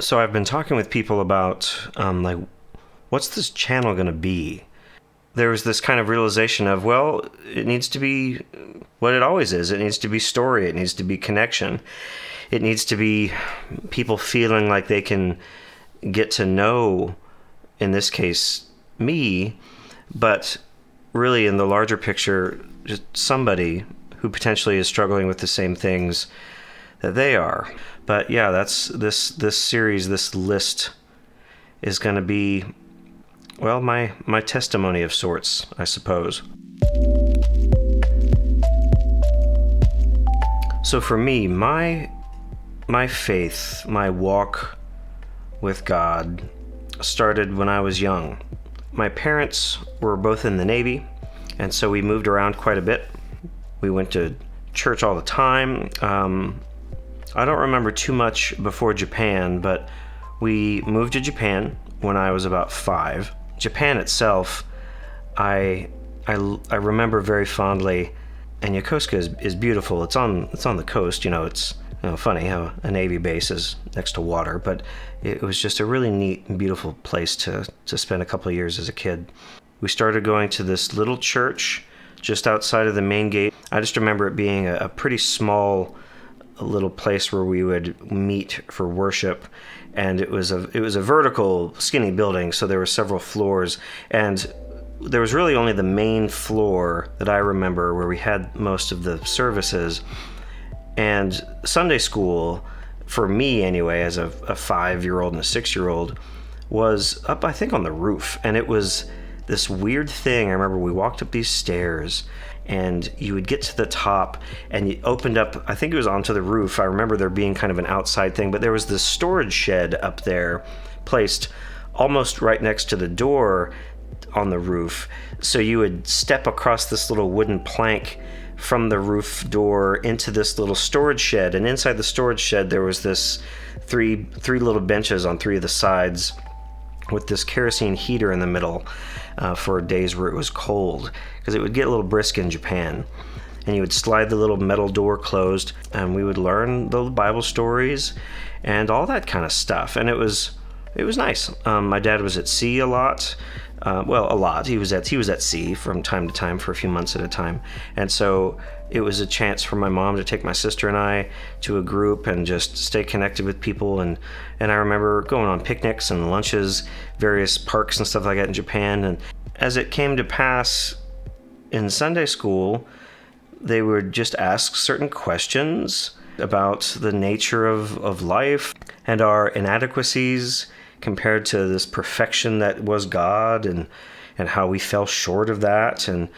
So I've been talking with people about like, what's this channel going to be? There was this kind of realization of, well, it needs to be what it always is. It needs to be story. It needs to be connection. It needs to be people feeling like they can get to know, in this case, me, but really in the larger picture, just somebody who potentially is struggling with the same things that they are. But yeah, that's this series, this list is going to be, well, my testimony of sorts, I suppose. So for me, my faith, my walk with God started when I was young. My parents were both in the Navy, and so we moved around quite a bit. We went to church all the time. I don't remember too much before Japan, but we moved to Japan when I was about 5. Japan itself, I remember very fondly, and Yokosuka is beautiful. It's on the coast. It's funny how a Navy base is next to water, but it was just a really neat and beautiful place to spend a couple of years as a kid. We started going to this little church just outside of the main gate. I just remember it being a pretty small little place where we would meet for worship, and it was a vertical, skinny building, so there were several floors, and there was really only the main floor that I remember where we had most of the services. And Sunday school, for me anyway, as a 5-year-old and a 6-year-old, was up, I think, on the roof, and it was this weird thing. I remember we walked up these stairs, and you would get to the top, and you opened up, I think it was onto the roof. I remember there being kind of an outside thing, but there was this storage shed up there placed almost right next to the door on the roof. So you would step across this little wooden plank from the roof door into this little storage shed, and inside the storage shed there was this three little benches on 3 of the sides with this kerosene heater in the middle for days where it was cold, because it would get a little brisk in Japan. And you would slide the little metal door closed, and we would learn the Bible stories and all that kind of stuff. And it was nice. My dad was at sea a lot. A lot. He was at sea from time to time for a few months at a time. And so it was a chance for my mom to take my sister and I to a group and just stay connected with people. And I remember going on picnics and lunches, various parks and stuff like that in Japan. And as it came to pass in Sunday school, they would just ask certain questions about the nature of life and our inadequacies compared to this perfection that was God, and how we fell short of that. And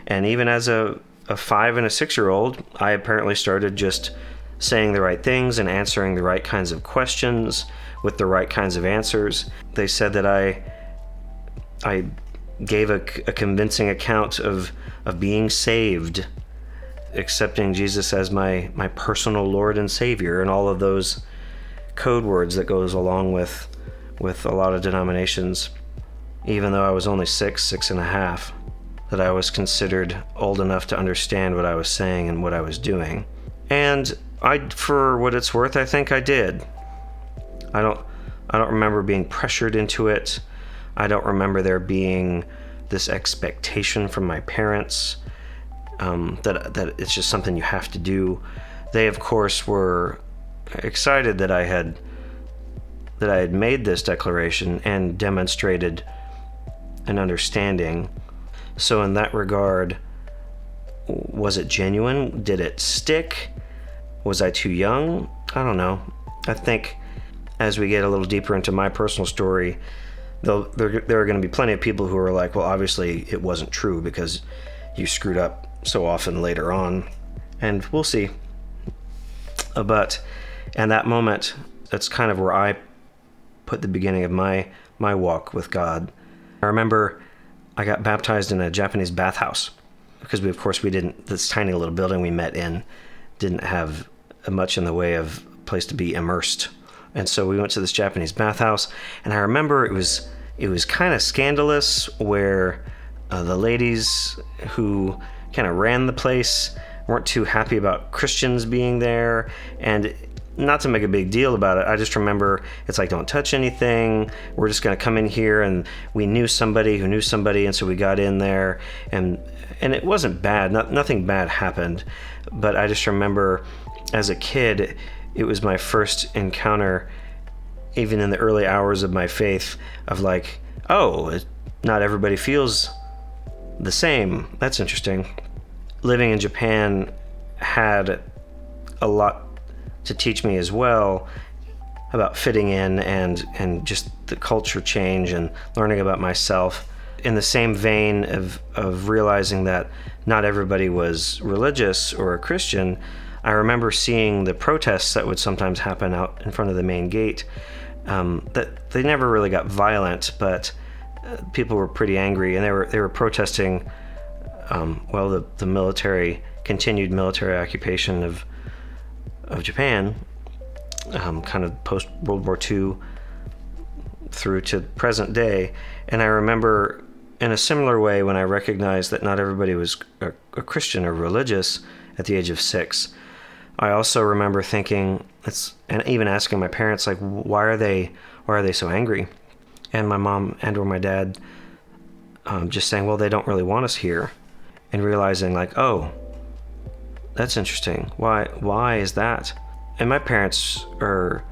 even as a 5 and a 6-year-old, I apparently started just saying the right things and answering the right kinds of questions with the right kinds of answers. They said that I gave a convincing account of being saved, accepting Jesus as my personal Lord and Savior, and all of those code words that goes along with a lot of denominations. Even though I was only 6 and a half, that I was considered old enough to understand what I was saying and what I was doing. And for what it's worth, I think I did. I don't remember being pressured into it. I don't remember there being this expectation from my parents that it's just something you have to do. They, of course, were excited that I had made this declaration and demonstrated an understanding. So in that regard, was it genuine? Did it stick? Was I too young? I don't know. I think as we get a little deeper into my personal story, there are going to be plenty of people who are like, well, obviously it wasn't true because you screwed up so often later on. And we'll see. But in that moment, that's kind of where I put the beginning of my walk with God. I remember I got baptized in a Japanese bathhouse because we didn't, this tiny little building we met in didn't have much in the way of place to be immersed. And so we went to this Japanese bathhouse, and I remember it was kind of scandalous, where the ladies who kind of ran the place weren't too happy about Christians being there, and not to make a big deal about it, I just remember it's like, don't touch anything. We're just going to come in here, and we knew somebody who knew somebody, and so we got in there, and it wasn't bad. Nothing bad happened, but I just remember as a kid, it was my first encounter, even in the early hours of my faith, of like, oh, not everybody feels the same. That's interesting. Living in Japan had a lot to teach me as well about fitting in and just the culture change and learning about myself. In the same vein of realizing that not everybody was religious or a Christian, I remember seeing the protests that would sometimes happen out in front of the main gate. That they never really got violent, but people were pretty angry, and they were protesting the continued military occupation of Japan, kind of post World War II through to present day. And I remember in a similar way, when I recognized that not everybody was a Christian or religious at the age of 6, I also remember thinking, and even asking my parents, like, why are they so angry? And my mom or my dad just saying, well, they don't really want us here. And realizing, like, oh, that's interesting. Why is that? And my parents are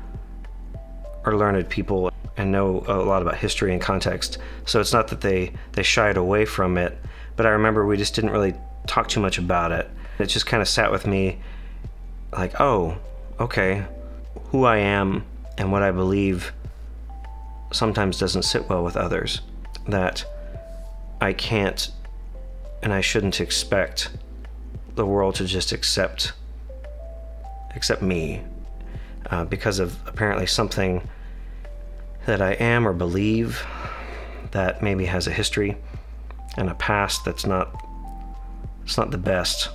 learned people and know a lot about history and context. So it's not that they shied away from it, but I remember we just didn't really talk too much about it. It just kind of sat with me like, oh, okay, who I am and what I believe sometimes doesn't sit well with others. That I can't and I shouldn't expect the world to just accept me because of apparently something that I am or believe that maybe has a history and a past it's not the best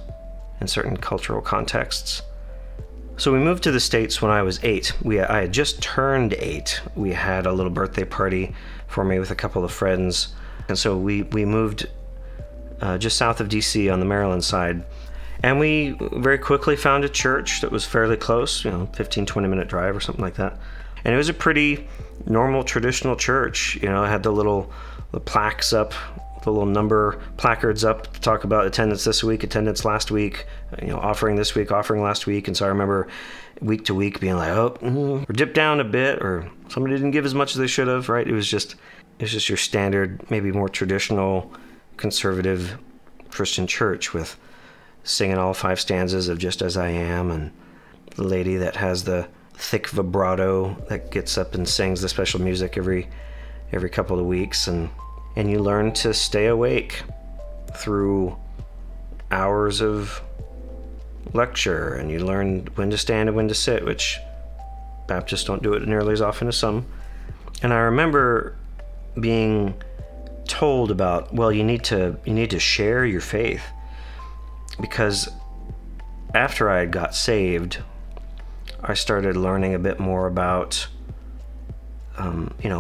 in certain cultural contexts. So we moved to the States when I was 8. I had just turned 8. We had a little birthday party for me with a couple of friends, and so we moved just south of DC on the Maryland side. And we very quickly found a church that was fairly close, 15-20 minute drive or something like that. And it was a pretty normal traditional church. It had the plaques up, the little number placards up to talk about attendance this week, attendance last week, offering this week, offering last week. And so I remember week to week being like, we're dipped down a bit, or somebody didn't give as much as they should have, right? It was just your standard, maybe more traditional, conservative Christian church with singing all 5 stanzas of Just As I Am, and the lady that has the thick vibrato that gets up and sings the special music every couple of weeks, and you learn to stay awake through hours of lecture, and you learn when to stand and when to sit, which Baptists don't do it nearly as often as some. And I remember being told about, well, you need to share your faith, because after I got saved, I started learning a bit more about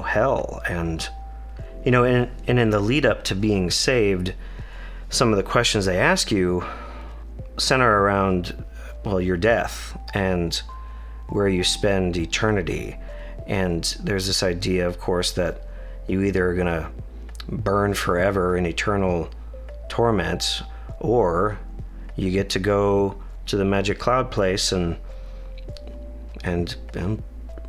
hell, and in the lead up to being saved, some of the questions they ask you center around, well, your death and where you spend eternity. And there's this idea, of course, that you either are going to burn forever in eternal torment, or you get to go to the magic cloud place and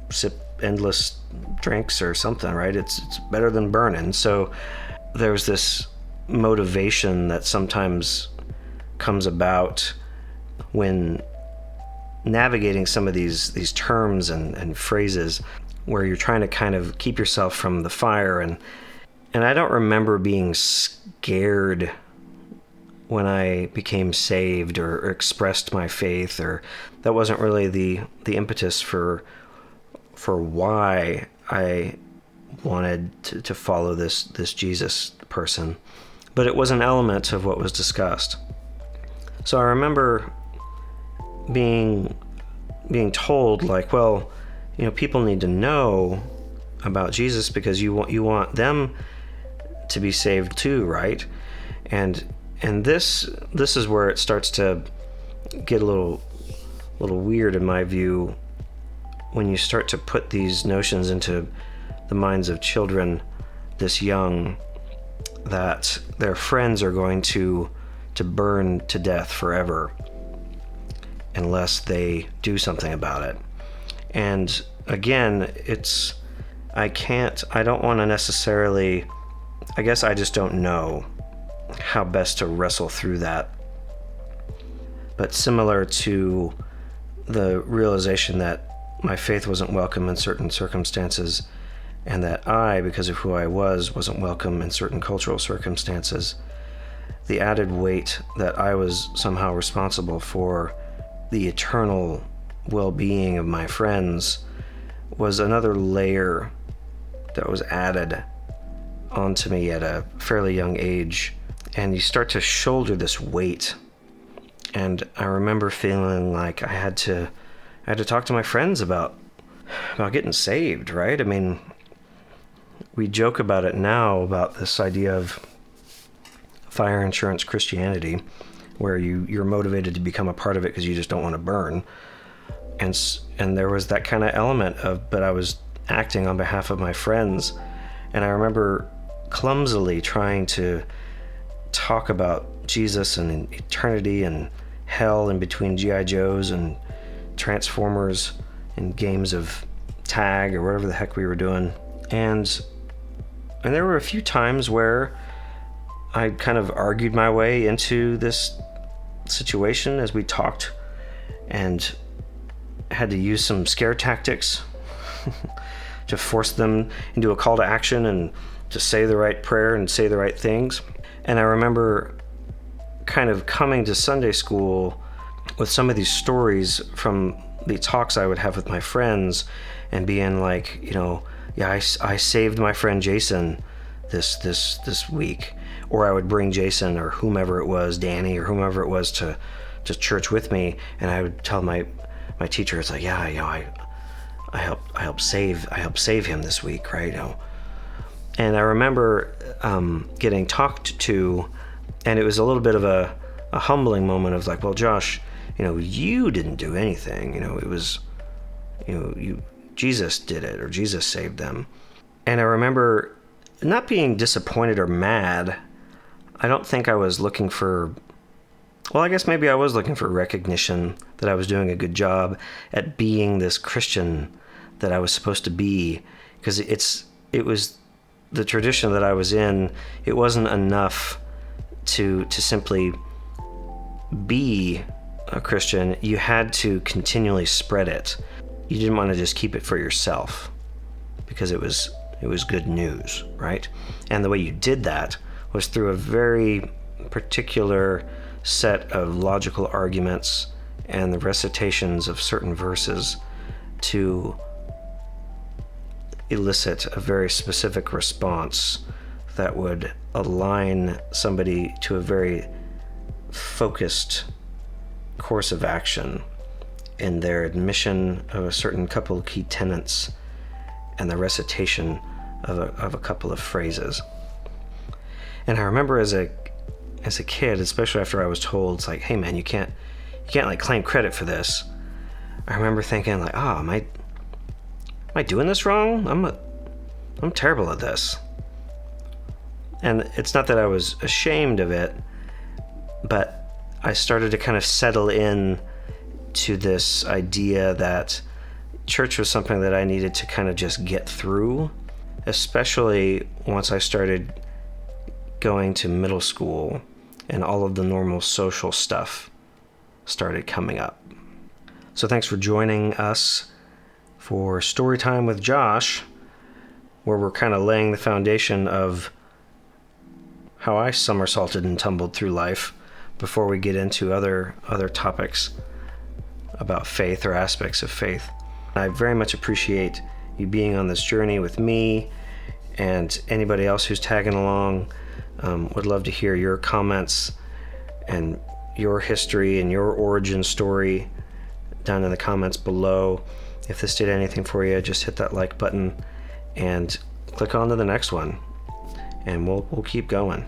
sip endless drinks or something, right? It's better than burning. So there's this motivation that sometimes comes about when navigating some of these terms and phrases, where you're trying to kind of keep yourself from the fire. And I don't remember being scared when I became saved or expressed my faith, or that wasn't really the impetus for why I wanted to follow this Jesus person. But it was an element of what was discussed. So I remember being told, like, well, people need to know about Jesus because you want them to be saved too, right? And this is where it starts to get a little weird in my view, when you start to put these notions into the minds of children this young, that their friends are going to burn to death forever unless they do something about it. And again, I don't want to necessarily, I guess I just don't know how best to wrestle through that. But similar to the realization that my faith wasn't welcome in certain circumstances, and that I, because of who I was, wasn't welcome in certain cultural circumstances, the added weight that I was somehow responsible for the eternal well-being of my friends was another layer that was added onto me at a fairly young age. And you start to shoulder this weight. And I remember feeling like I had to talk to my friends about getting saved, right? I mean, we joke about it now, about this idea of fire insurance Christianity, where you're motivated to become a part of it because you just don't want to burn. And there was that kind of element of, but I was acting on behalf of my friends. And I remember clumsily trying to talk about Jesus and eternity and hell in between G.I. Joes and Transformers and games of tag or whatever the heck we were doing. And there were a few times where I kind of argued my way into this situation as we talked, and had to use some scare tactics to force them into a call to action and to say the right prayer and say the right things. And I remember kind of coming to Sunday school with some of these stories from the talks I would have with my friends and being like, yeah, I saved my friend Jason this week. Or I would bring Jason or whomever it was, Danny or whomever it was, to church with me, and I would tell my teacher, it's like, yeah, I helped save him this week, right? And I remember getting talked to, and it was a little bit of a humbling moment of like, well, Josh, you didn't do anything. It was, Jesus did it, or Jesus saved them. And I remember not being disappointed or mad. I don't think I was looking for, well, I guess maybe I was looking for recognition that I was doing a good job at being this Christian that I was supposed to be, because it was the tradition that I was in. It wasn't enough to simply be a Christian. You had to continually spread it. You didn't want to just keep it for yourself because it was good news, right? And the way you did that was through a very particular set of logical arguments and the recitations of certain verses to elicit a very specific response that would align somebody to a very focused course of action in their admission of a certain couple of key tenets and the recitation of a couple of phrases. And I remember as a kid, especially after I was told, it's like, hey man, you can't like claim credit for this. I remember thinking like, am I doing this wrong? I'm terrible at this. And it's not that I was ashamed of it, but I started to kind of settle in to this idea that church was something that I needed to kind of just get through, especially once I started going to middle school and all of the normal social stuff started coming up. So thanks for joining us for Storytime with Josh, where we're kind of laying the foundation of how I somersaulted and tumbled through life before we get into other topics about faith or aspects of faith. I very much appreciate you being on this journey with me and anybody else who's tagging along. Would love to hear your comments and your history and your origin story down in the comments below. If this did anything for you, just hit that like button and click on to the next one, and we'll keep going.